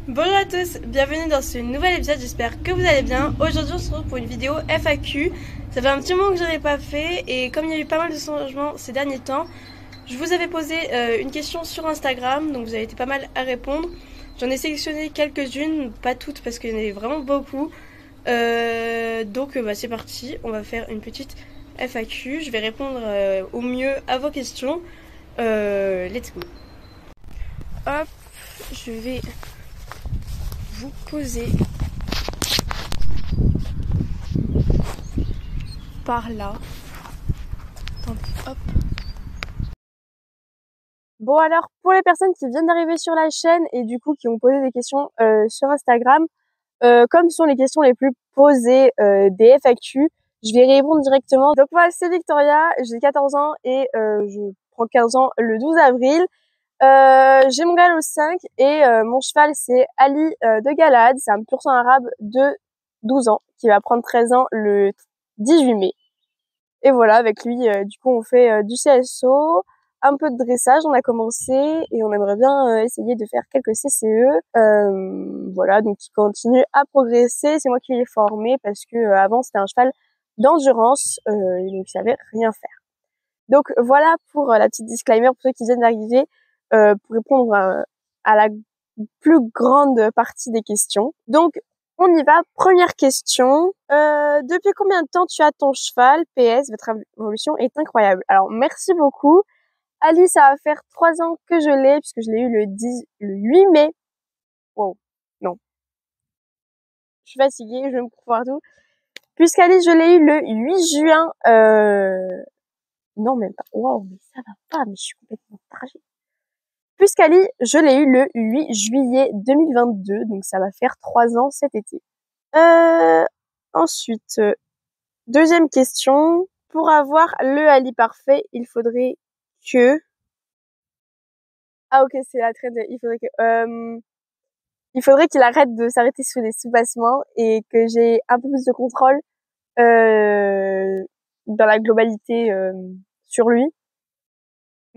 Bonjour à tous, bienvenue dans ce nouvel épisode, j'espère que vous allez bien. Aujourd'hui on se retrouve pour une vidéo FAQ. Ça fait un petit moment que je n'en ai pas fait et comme il y a eu pas mal de changements ces derniers temps, je vous avais posé une question sur Instagram, donc vous avez été pas mal à répondre. J'en ai sélectionné quelques-unes, pas toutes parce qu'il y en avait vraiment beaucoup. Donc c'est parti, on va faire une petite FAQ. Je vais répondre au mieux à vos questions. Let's go. Hop, je vais vous poser par là. Attendez, hop. Bon alors, pour les personnes qui viennent d'arriver sur la chaîne et du coup qui ont posé des questions sur Instagram, comme ce sont les questions les plus posées des FAQ, je vais répondre directement. Donc moi c'est Victoria, j'ai 14 ans et je prends 15 ans le 12 avril. J'ai mon galop 5 et mon cheval c'est Ali de Galad, c'est un pur sang arabe de 12 ans qui va prendre 13 ans le 18 mai. Et voilà, avec lui, du coup, on fait du CSO, un peu de dressage, on a commencé et on aimerait bien essayer de faire quelques CCE. Voilà, donc il continue à progresser. C'est moi qui l'ai formé parce que avant c'était un cheval d'endurance, et donc il savait rien faire. Donc voilà pour la petite disclaimer pour ceux qui viennent d'arriver, pour répondre à la plus grande partie des questions. Donc on y va. Première question. Depuis combien de temps tu as ton cheval? PS, votre évolution est incroyable. Alors, merci beaucoup. Ali, ça va faire 3 ans que je l'ai, puisque je l'ai eu le 8 mai. Wow. Non. Je suis fatiguée, je vais me couper partout. Puisqu'Ali, je l'ai eu le 8 juin. Non, même pas. Wow, mais ça va pas, mais je suis complètement tragique. Puisqu'Ali, je l'ai eu le 8 juillet 2022, donc ça va faire 3 ans cet été. Ensuite, deuxième question. Pour avoir le Ali parfait, il faudrait que... Ah ok, c'est la traite. Il faudrait qu'il arrête de s'arrêter sous les sous-bassements et que j'ai un peu plus de contrôle dans la globalité sur lui.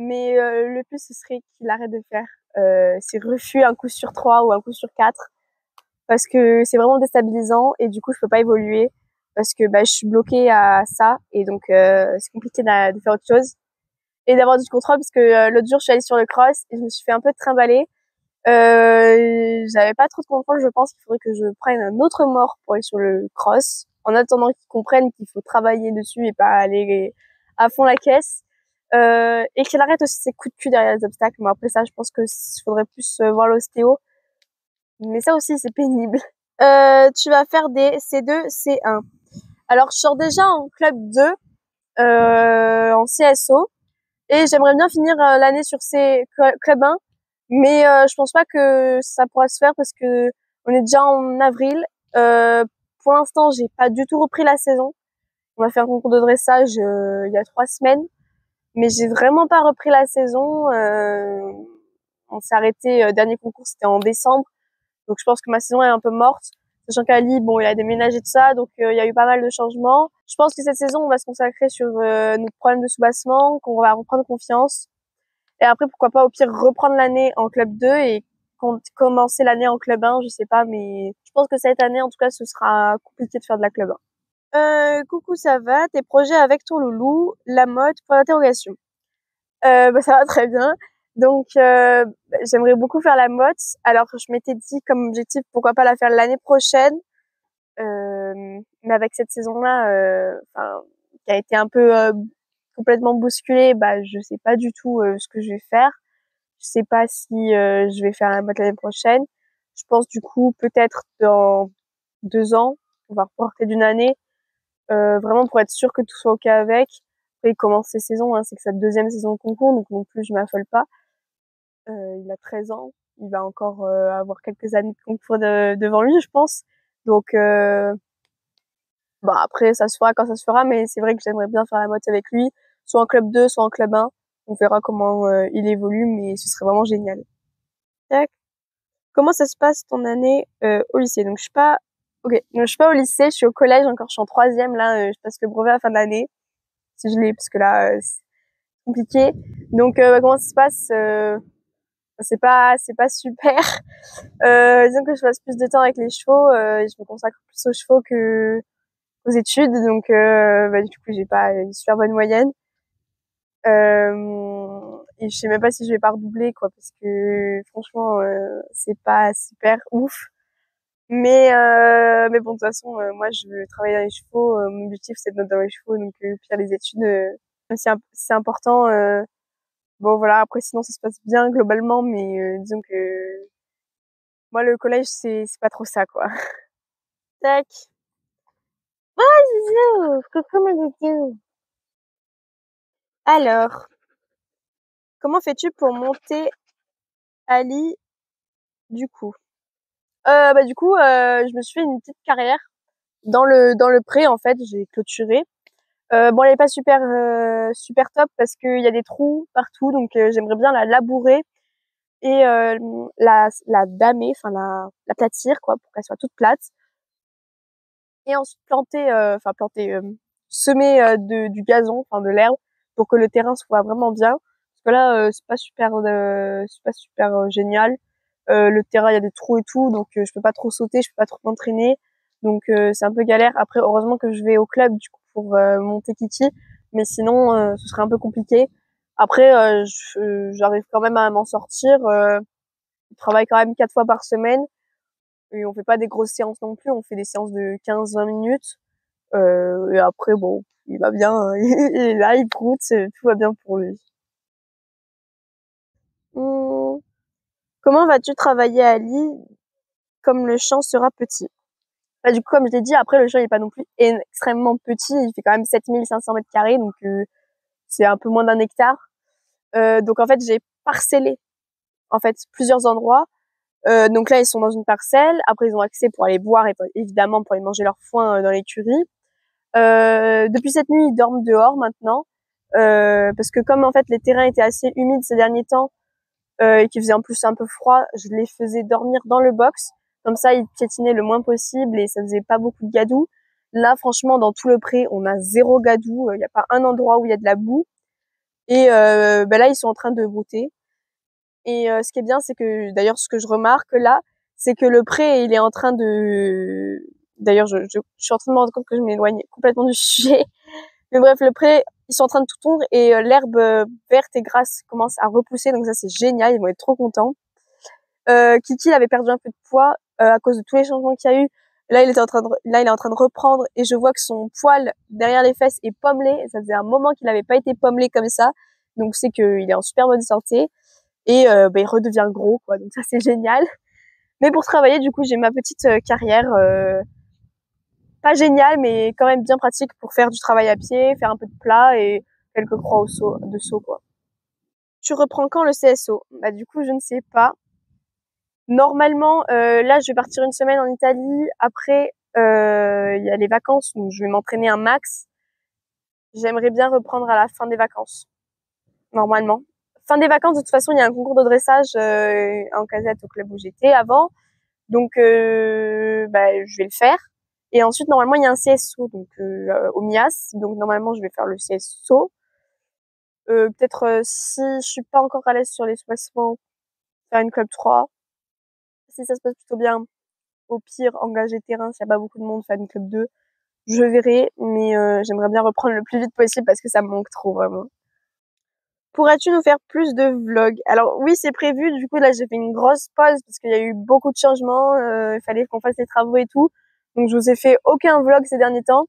Mais le plus, ce serait qu'il arrête de faire ses refus un coup sur 3 ou un coup sur 4. Parce que c'est vraiment déstabilisant et du coup, je peux pas évoluer. Parce que je suis bloquée à ça et donc c'est compliqué de faire autre chose et d'avoir du contrôle parce que l'autre jour je suis allée sur le cross et je me suis fait un peu trimballer. J'avais pas trop de contrôle. Je pense qu'il faudrait que je prenne un autre mort pour aller sur le cross en attendant qu'ils comprennent qu'il faut travailler dessus et pas aller à fond la caisse, et qu'il arrête aussi ses coups de cul derrière les obstacles. Mais après ça, je pense que faudrait plus voir l'ostéo, mais ça aussi c'est pénible. Tu vas faire des C2, C1. Alors, je sors déjà en club 2, en CSO, et j'aimerais bien finir l'année sur ces club 1, mais je pense pas que ça pourra se faire parce que on est déjà en avril. Pour l'instant, j'ai pas du tout repris la saison. On a fait un concours de dressage il y a 3 semaines, mais j'ai vraiment pas repris la saison. On s'est arrêté, dernier concours, c'était en décembre, donc je pense que ma saison est un peu morte. Sachant qu'Ali, bon, il a déménagé tout ça, donc il y a eu pas mal de changements. Je pense que cette saison, on va se consacrer sur notre problème de sous-bassement, qu'on va reprendre confiance. Et après, pourquoi pas, au pire, reprendre l'année en club 2 et commencer l'année en club 1, je sais pas, mais je pense que cette année, en tout cas, ce sera compliqué de faire de la club 1. Coucou, ça va? Tes projets avec ton loulou? La mode? Point d'interrogation. Ça va très bien. Donc, j'aimerais beaucoup faire la motte. Alors, je m'étais dit comme objectif, pourquoi pas la faire l'année prochaine. Mais avec cette saison-là, qui a été un peu complètement bousculée, je sais pas du tout ce que je vais faire. Je sais pas si je vais faire la motte l'année prochaine. Je pense du coup peut-être dans 2 ans, on va reporter d'une année, vraiment pour être sûr que tout soit ok avec. Après, il commence ses saisons, hein, c'est que sa deuxième saison de concours, donc non plus je m'affole pas. Il a 13 ans, il va encore avoir quelques années de concours devant lui, je pense. Donc après ça se fera quand ça se fera, mais c'est vrai que j'aimerais bien faire la motte avec lui, soit en club 2, soit en club 1. On verra comment il évolue, mais ce serait vraiment génial. Tac. Comment ça se passe ton année au lycée? Donc je suis pas au lycée, je suis au collège encore, je suis en 3e là, je passe le brevet à la fin de l'année. Si je l'ai, parce que là c'est compliqué. Donc comment ça se passe? C'est pas super. Disons que je passe plus de temps avec les chevaux, je me consacre plus aux chevaux que aux études, donc du coup j'ai pas une super bonne moyenne. Et je sais même pas si je vais pas redoubler quoi, parce que franchement c'est pas super ouf. Mais bon de toute façon moi je veux travailler dans les chevaux, mon objectif c'est de noter dans les chevaux, donc pire les études c'est important. Bon voilà, après sinon ça se passe bien globalement, mais disons que moi le collège c'est pas trop ça quoi. Tac. Oh Zizou, coucou mon Zizou. Alors, comment fais-tu pour monter Ali du coup? Du coup, je me suis fait une petite carrière dans le pré en fait, j'ai clôturé. Bon, elle est pas super top parce qu'il y a des trous partout, donc j'aimerais bien la labourer et la damer, enfin l'aplatir quoi, pour qu'elle soit toute plate. Et ensuite semer du gazon, enfin de l'herbe, pour que le terrain soit vraiment bien. Parce que là, c'est pas super génial. Le terrain, il y a des trous et tout, donc je peux pas trop sauter, je peux pas trop m'entraîner, donc c'est un peu galère. Après, heureusement que je vais au club du coup pour monter Kiki, mais sinon ce serait un peu compliqué. Après, j'arrive quand même à m'en sortir. Je travaille quand même 4 fois par semaine et on fait pas des grosses séances non plus, on fait des séances de 15-20 minutes. Et après, bon, il va bien, hein. Il est là, il proute, tout va bien pour lui. Hum, Comment vas-tu travailler à Lille comme le champ sera petit? Du coup, comme je l'ai dit, après, le champ il est pas non plus extrêmement petit, il fait quand même 7500 mètres carrés, donc c'est un peu moins d'un hectare. Donc en fait, j'ai parcellé en fait plusieurs endroits. Donc là, ils sont dans une parcelle. Après, ils ont accès pour aller boire et évidemment pour aller manger leur foin dans l'écurie. Depuis cette nuit, ils dorment dehors maintenant. Parce que comme en fait les terrains étaient assez humides ces derniers temps et qu'il faisait en plus un peu froid, je les faisais dormir dans le box. Comme ça, ils piétinaient le moins possible et ça faisait pas beaucoup de gadou. Là, franchement, dans tout le pré, on a zéro gadou. Il n'y a pas un endroit où il y a de la boue. Et là, ils sont en train de brouter. Et ce qui est bien, c'est que d'ailleurs, ce que je remarque là, c'est que le pré, il est en train de... D'ailleurs, je suis en train de me rendre compte que je m'éloigne complètement du sujet. Mais bref, le pré, ils sont en train de tout tondre et l'herbe verte et grasse commence à repousser. Donc ça, c'est génial. Ils vont être trop contents. Kiki, il avait perdu un peu de poids à cause de tous les changements qu'il y a eu. Là, il est en train de reprendre et je vois que son poil derrière les fesses est pommelé. Et ça faisait un moment qu'il n'avait pas été pommelé comme ça. Donc c'est qu'il est en super bonne santé et il redevient gros, quoi. Donc ça, c'est génial. Mais pour travailler, du coup, j'ai ma petite carrière. Pas génial, mais quand même bien pratique pour faire du travail à pied, faire un peu de plat et quelques croix de saut, quoi. Tu reprends quand le CSO? Du coup, je ne sais pas. Normalement, là, je vais partir une semaine en Italie. Après, il y a les vacances, donc je vais m'entraîner un max. J'aimerais bien reprendre à la fin des vacances, normalement. Fin des vacances, de toute façon, il y a un concours de dressage en casette au club où j'étais avant. Donc, je vais le faire. Et ensuite, normalement, il y a un CSO donc au MIAS. Donc, normalement, je vais faire le CSO. Peut-être si je suis pas encore à l'aise sur les placements, faire une club 3. Si ça se passe plutôt bien, au pire, engager terrain, s'il n'y a pas beaucoup de monde, faire une club 2. Je verrai, mais j'aimerais bien reprendre le plus vite possible parce que ça me manque trop, vraiment. Pourrais-tu nous faire plus de vlogs? Alors oui, c'est prévu. Du coup, là, j'ai fait une grosse pause parce qu'il y a eu beaucoup de changements. Il fallait qu'on fasse les travaux et tout. Donc, je vous ai fait aucun vlog ces derniers temps.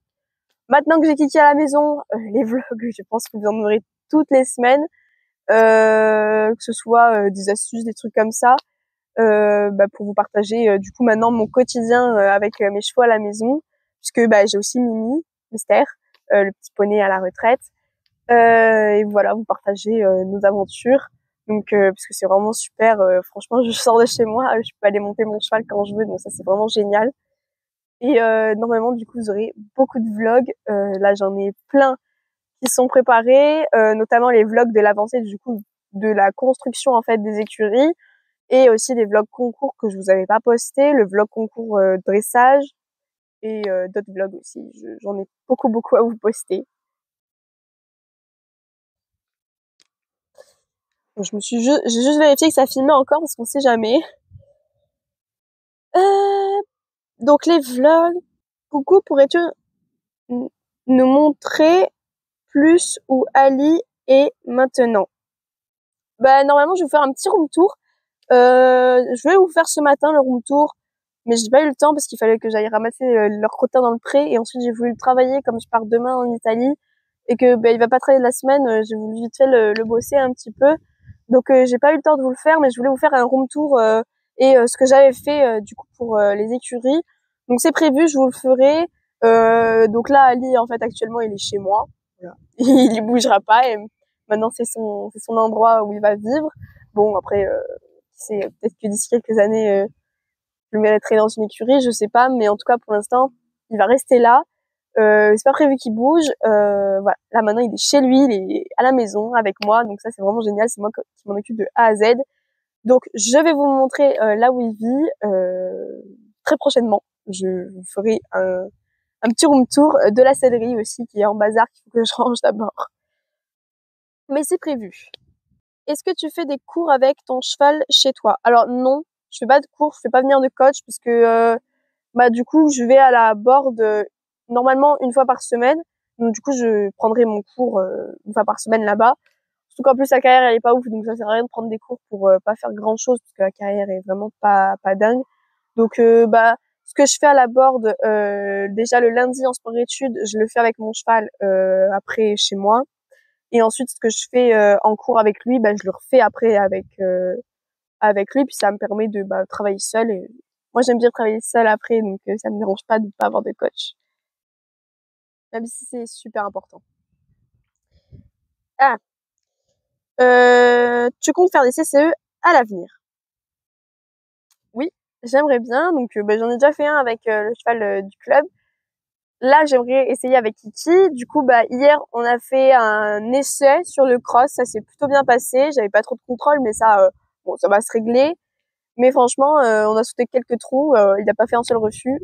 Maintenant que j'ai Kiki à la maison, les vlogs, je pense que vous en aurez toutes les semaines. Que ce soit des astuces, des trucs comme ça, pour vous partager du coup maintenant mon quotidien avec mes chevaux à la maison, puisque j'ai aussi Mimi, Mystère, le petit poney à la retraite. Et voilà, vous partagez nos aventures. Donc parce que c'est vraiment super. Franchement, je sors de chez moi, je peux aller monter mon cheval quand je veux, donc ça c'est vraiment génial. Et normalement, du coup, vous aurez beaucoup de vlogs. Là, j'en ai plein qui sont préparés, notamment les vlogs de l'avancée du coup de la construction en fait des écuries et aussi des vlogs concours que je vous avais pas posté, le vlog concours dressage et d'autres vlogs aussi. J'en ai beaucoup à vous poster. Donc, j'ai juste vérifié que ça filmait encore parce qu'on sait jamais. Donc les vlogs. Coucou, pourrais-tu nous montrer plus où Ali est maintenant? Bah normalement je vais vous faire un petit room tour. Je voulais vous faire ce matin le room tour, mais j'ai pas eu le temps parce qu'il fallait que j'aille ramasser leur quota dans le pré et ensuite j'ai voulu le travailler comme je pars demain en Italie et que il va pas travailler la semaine, j'ai voulu vite fait le bosser un petit peu. Donc j'ai pas eu le temps de vous le faire, mais je voulais vous faire un room tour et ce que j'avais fait du coup pour les écuries. Donc c'est prévu, je vous le ferai. Donc là Ali en fait actuellement il est chez moi. Voilà. Il y bougera pas et maintenant c'est son endroit où il va vivre. Bon après c'est peut-être que d'ici quelques années je le mériterai dans une écurie, je sais pas, mais en tout cas pour l'instant il va rester là. C'est pas prévu qu'il bouge. Voilà. Là maintenant il est chez lui, il est à la maison avec moi, donc ça c'est vraiment génial. C'est moi qui m'en occupe de A à Z. Donc je vais vous montrer là où il vit très prochainement. Je vous ferai un petit room tour de la sellerie aussi qui est en bazar qu'il faut que je range d'abord. Mais c'est prévu. Est-ce que tu fais des cours avec ton cheval chez toi? Alors non, je fais pas de cours, je fais pas venir de coach parce que bah du coup je vais à la board normalement une fois par semaine. Donc du coup je prendrai mon cours une fois par semaine là-bas. Surtout qu'en plus la carrière elle est pas ouf, donc ça sert à rien de prendre des cours pour pas faire grand chose parce que la carrière est vraiment pas dingue. Donc bah ce que je fais à la board déjà le lundi en sport études, je le fais avec mon cheval après chez moi. Et ensuite ce que je fais en cours avec lui, bah je le refais après avec lui, puis ça me permet de travailler seul. Et moi j'aime bien travailler seul après, donc ça me dérange pas de pas avoir de coach, même si c'est super important. Ah, tu comptes faire des CCE à l'avenir? Oui, j'aimerais bien. Donc j'en ai déjà fait un avec le cheval du club. Là, j'aimerais essayer avec Kiki. Du coup, hier, on a fait un essai sur le cross. Ça s'est plutôt bien passé. J'avais pas trop de contrôle, mais ça, bon, ça va se régler. Mais franchement, on a sauté quelques trous. Il n'a pas fait un seul refus.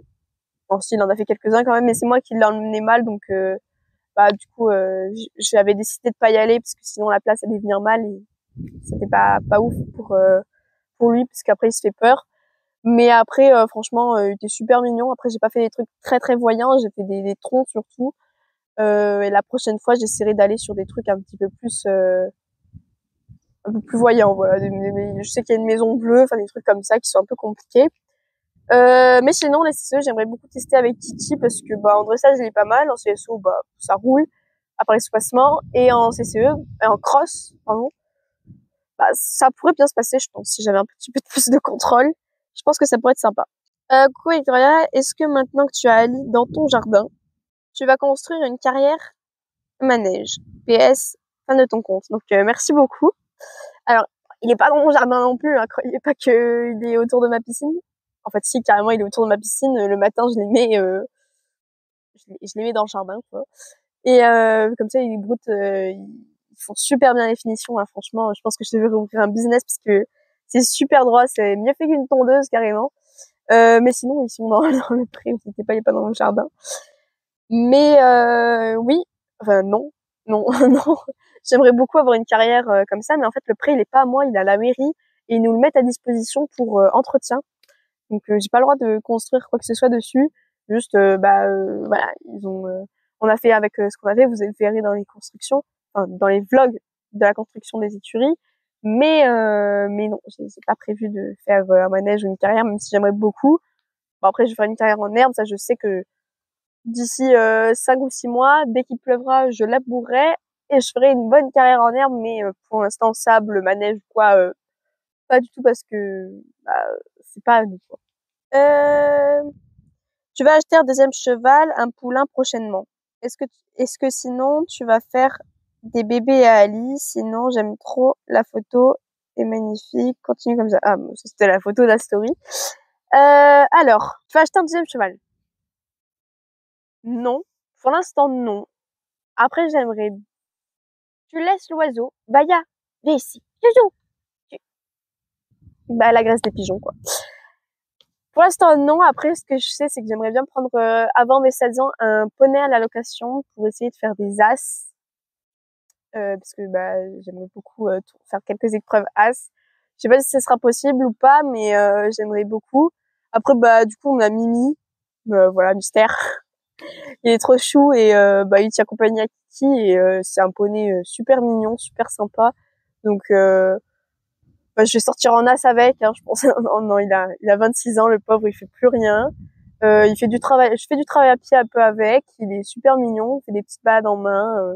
Bon, si, il en a fait quelques-uns quand même, mais c'est moi qui l'ai emmené mal. Donc, du coup, j'avais décidé de pas y aller parce que sinon la place allait venir mal et c'était pas ouf pour lui parce qu'après il se fait peur. Mais après, franchement, il était super mignon. Après, j'ai pas fait des trucs très très voyants. J'ai fait des troncs surtout. Et la prochaine fois, j'essaierai d'aller sur des trucs un peu plus voyants. Voilà. Je sais qu'il y a une maison bleue, enfin des trucs comme ça qui sont un peu compliqués. Mais sinon, les CCE, j'aimerais beaucoup tester avec Titi parce que en dressage, il est pas mal. En CSO, ça roule à part l'espacement. Et en CCE, en cross, pardon, ça pourrait bien se passer, je pense, si j'avais un petit peu plus de contrôle. Je pense que ça pourrait être sympa. Coucou Victoria, est-ce que maintenant que tu as Ali dans ton jardin, tu vas construire une carrière manège? PS, fin de ton compte. Donc merci beaucoup. Alors, il est pas dans mon jardin non plus, hein. Il est pas que il est autour de ma piscine. En fait, si, carrément, il est autour de ma piscine. Le matin, je les mets dans le jardin, quoi. Et comme ça, ils broutent, ils font super bien les finitions, hein. Franchement, je pense que je devrais ouvrir un business parce que c'est super droit, c'est mieux fait qu'une tondeuse, carrément. Mais sinon, ils sont dans, dans le pré, vous inquiétez pas, il est pas dans le jardin. Mais oui, enfin non, non, non. J'aimerais beaucoup avoir une carrière comme ça, mais en fait le prêt il est pas à moi, il est à la mairie et ils nous le mettent à disposition pour entretien. Donc j'ai pas le droit de construire quoi que ce soit dessus. Juste voilà, on a fait avec ce qu'on avait, vous avez verrez dans les constructions, enfin dans les vlogs de la construction des écuries. Mais non, j'ai pas prévu de faire un manège ou une carrière, même si j'aimerais beaucoup. Bon après je ferai une carrière en herbe, ça je sais que d'ici 5 ou 6 mois, dès qu'il pleuvra, je labourerai et je ferai une bonne carrière en herbe, mais pour l'instant, sable, manège, quoi, pas du tout parce que c'est pas à nous, quoi. Tu vas acheter un deuxième cheval, un poulain prochainement. Est-ce que sinon, tu vas faire des bébés à Ali? Sinon, j'aime trop la photo, est magnifique. Continue comme ça. Ah, bon, c'était la photo de la story. Alors, tu vas acheter un deuxième cheval? Non. Pour l'instant, non. Après, j'aimerais. Tu laisses l'oiseau. Baya, viens ici. Joujou. Tu- la graisse des pigeons, quoi. Pour l'instant, non. Après, ce que je sais, c'est que j'aimerais bien prendre, avant mes 16 ans, un poney à la location pour essayer de faire des as. parce que bah, j'aimerais beaucoup faire quelques épreuves As. Je sais pas si ce sera possible ou pas, mais j'aimerais beaucoup. Après, bah, du coup, on a Mimi, voilà, mystère. Il est trop chou et bah, il t'accompagne à Kiki et c'est un poney super mignon, super sympa. Donc, bah, je vais sortir en As avec, hein, je pense. Non, il a 26 ans, le pauvre, il fait plus rien. Il fait du travail, je fais du travail à pied un peu avec. Il est super mignon, il fait des petites balades en main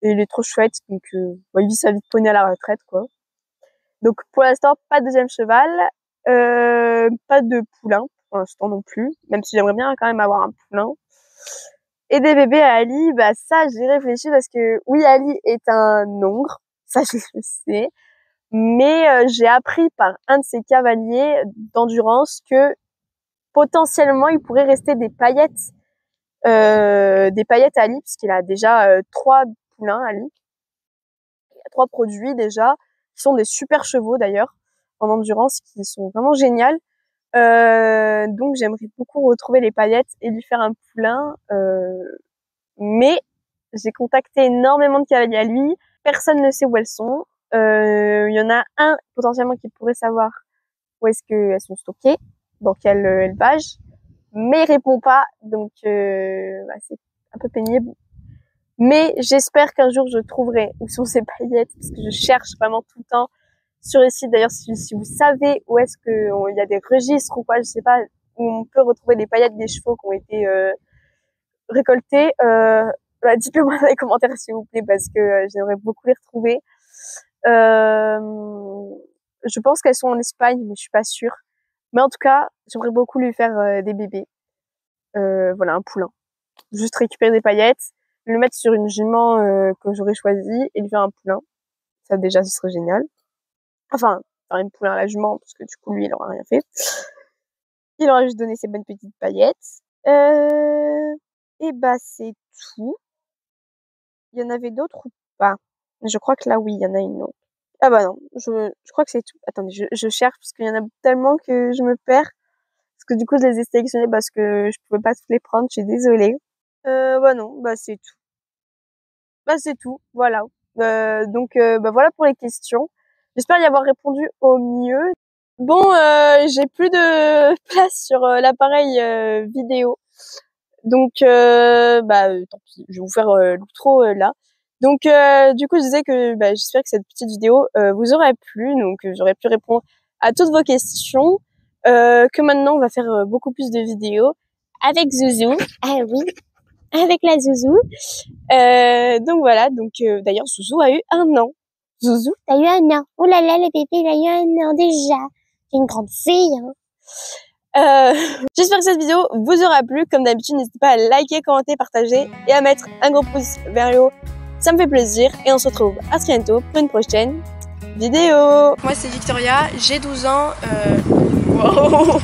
et il est trop chouette. Donc, bah, il vit sa vie de poney à la retraite, quoi. Donc, pour l'instant, pas de deuxième cheval, pas de poulain pour l'instant non plus, même si j'aimerais bien quand même avoir un poulain. Et des bébés à Ali, bah ça, j'y réfléchis parce que oui, Ali est un hongre, ça je le sais. Mais j'ai appris par un de ses cavaliers d'endurance que potentiellement il pourrait rester des paillettes à Ali, puisqu'il a déjà 3 poulains Ali. Il a 3 produits déjà, qui sont des super chevaux d'ailleurs, en endurance, qui sont vraiment géniaux. Donc j'aimerais beaucoup retrouver les paillettes et lui faire un poulain. Mais j'ai contacté énormément de cavaliers à lui, personne ne sait où elles sont. Il y en a un potentiellement qui pourrait savoir où est-ce qu'elles sont stockées, dans quel élevage, mais il répond pas, donc bah, c'est un peu pénible. Mais j'espère qu'un jour je trouverai où sont ces paillettes, parce que je cherche vraiment tout le temps sur les sites. D'ailleurs, si vous savez où est-ce que il y a des registres ou quoi, je sais pas, où on peut retrouver les paillettes des chevaux qui ont été récoltées, bah, dites-le moi dans les commentaires s'il vous plaît, parce que j'aimerais beaucoup les retrouver. Je pense qu'elles sont en Espagne, mais je suis pas sûre. Mais en tout cas, j'aimerais beaucoup lui faire des bébés. Voilà, un poulain. Juste récupérer des paillettes, le mettre sur une jument que j'aurais choisie et lui faire un poulain. Ça déjà, ce serait génial. Enfin, faire un poulain à la jument, parce que du coup, lui, il aura rien fait. Il aura juste donné ses bonnes petites paillettes. Et bah, c'est tout. Il y en avait d'autres ou pas? Je crois que là, oui, il y en a une autre. Ah bah non, je crois que c'est tout. Attendez, je cherche parce qu'il y en a tellement que je me perds. Parce que du coup, je les ai sélectionnés parce que je pouvais pas toutes les prendre, je suis désolée. Bah non, bah c'est tout. Bah c'est tout, voilà. Donc bah voilà pour les questions. J'espère y avoir répondu au mieux. Bon, j'ai plus de place sur l'appareil vidéo. Donc bah tant pis, je vais vous faire l'outro là. Donc du coup, je disais que bah, j'espère que cette petite vidéo vous aurait plu, donc j'aurais pu répondre à toutes vos questions. Que maintenant, on va faire beaucoup plus de vidéos avec Zouzou. Ah oui, avec la Zouzou. Donc voilà, donc d'ailleurs, Zouzou a eu 1 an. Zouzou, t'as eu 1 an. Oh là là, le bébé, il a eu 1 an déjà. C'est une grande fille, hein. J'espère que cette vidéo vous aura plu. Comme d'habitude, n'hésitez pas à liker, commenter, partager et à mettre un gros pouce vers le haut. Ça me fait plaisir et on se retrouve à très bientôt pour une prochaine vidéo. Moi c'est Victoria, j'ai 12 ans. Wow.